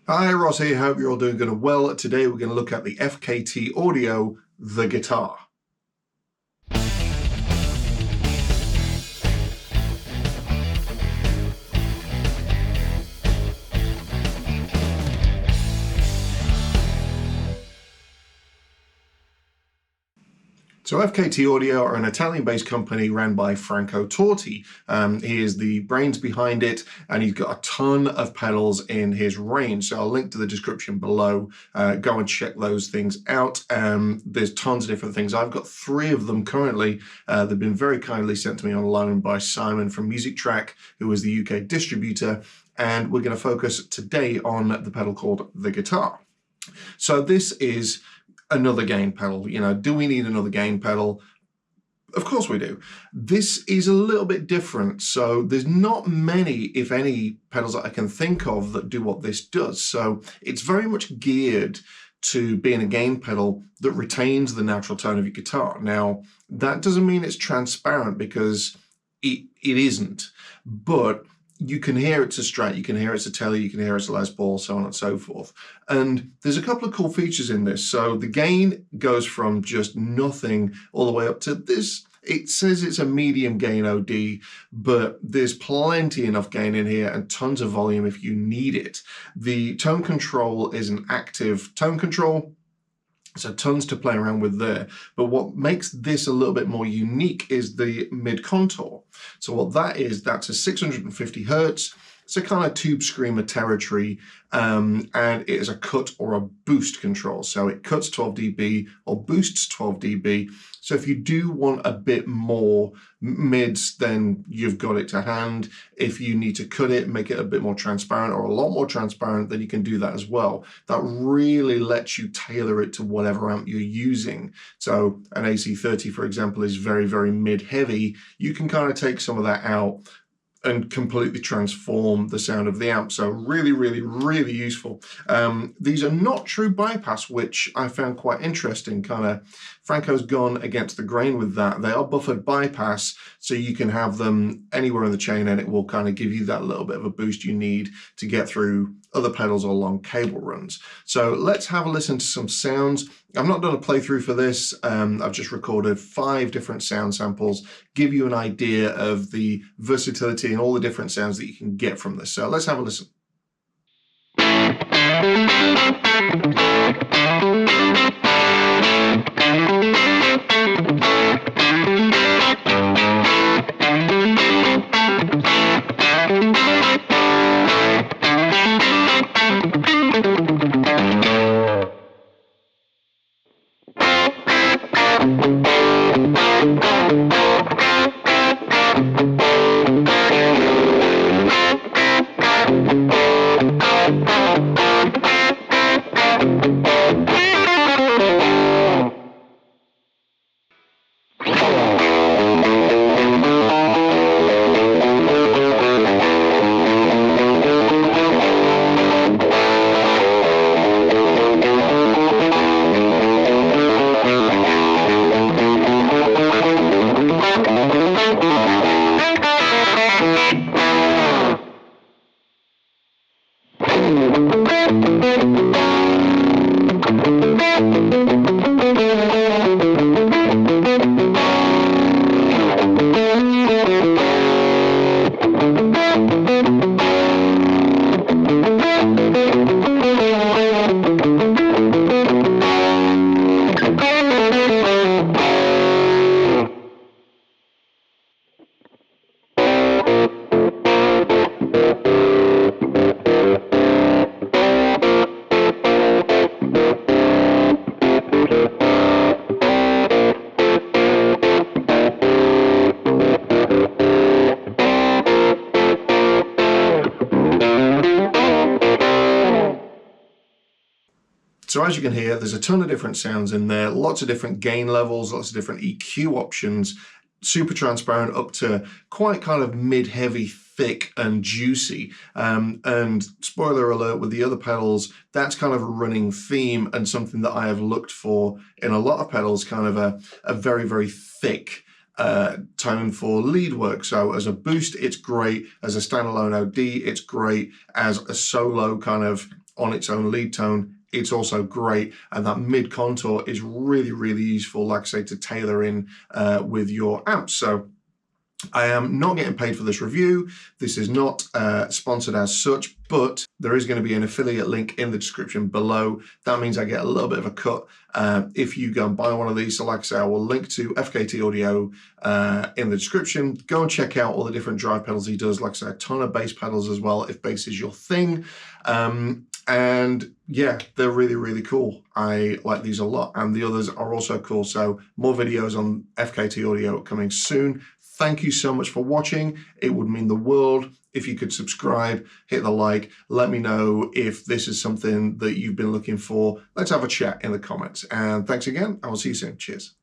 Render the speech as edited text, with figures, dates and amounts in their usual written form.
Hi, Ross here. Hope you're all doing good and well. Today we're going to look at the FKT Audio, the guitar. So FKT Audio are an Italian-based company ran by Franco Torti. He is the brains behind it, and he's got a ton of pedals in his range. So I'll link to the description below. Go and check those things out. There's tons of different things. I've got 3 of them currently. They've been very kindly sent to me on loan by Simon from Musictrack, who is the UK distributor. And we're going to focus today on the pedal called the guitar. So this is another gain pedal. You know, do we need another gain pedal? Of course we do. This is a little bit different. So there's not many, if any, pedals that I can think of that do what this does. So it's very much geared to being a gain pedal that retains the natural tone of your guitar. Now, that doesn't mean it's transparent, because it isn't, but you can hear it's a Strat, you can hear it's a Tele, you can hear it's a Les Paul, so on and so forth. And there's a couple of cool features in this. So the gain goes from just nothing all the way up to this. It says it's a medium gain OD, but there's plenty enough gain in here and tons of volume if you need it. The tone control is an active tone control, so tons to play around with there. But what makes this a little bit more unique is the mid contour. So what that is, that's a 650 Hertz. It's a kind of tube screamer territory, and it is a cut or a boost control. So it cuts 12 dB or boosts 12 dB. So if you do want a bit more mids, then you've got it to hand. If you need to cut it, make it a bit more transparent or a lot more transparent, then you can do that as well. That really lets you tailor it to whatever amp you're using. So an AC30, for example, is very, very mid heavy. You can kind of take some of that out and completely transform the sound of the amp. So really, really, really useful. These are not true bypass, which I found quite interesting. Kind of Franco's gone against the grain with that. They are buffered bypass, so you can have them anywhere in the chain and it will kind of give you that little bit of a boost you need to get through other pedals or long cable runs. So let's have a listen to some sounds. I've not done a playthrough for this. I've just recorded 5 different sound samples, give you an idea of the versatility and all the different sounds that you can get from this. So let's have a listen. So as you can hear, there's a ton of different sounds in there, lots of different gain levels, lots of different EQ options, super transparent up to quite kind of mid-heavy, thick and juicy. And spoiler alert, with the other pedals, that's kind of a running theme and something that I have looked for in a lot of pedals, kind of a very, very thick tone for lead work. So as a boost, it's great. As a standalone OD, it's great. As a solo kind of on its own lead tone, it's also great. And that mid contour is really, really useful, like I say, to tailor in with your amps. So I am not getting paid for this review. This is not sponsored as such, but there is going to be an affiliate link in the description below. That means I get a little bit of a cut if you go and buy one of these. So like I say, I will link to FKT Audio in the description. Go and check out all the different drive pedals he does. Like I say, a ton of bass pedals as well, if bass is your thing. And yeah, they're really, really cool. I like these a lot, and the others are also cool. So more videos on FKT Audio coming soon. Thank you so much for watching. It would mean the world if you could subscribe, hit the like, let me know if this is something that you've been looking for. Let's have a chat in the comments. And thanks again. I will see you soon. Cheers.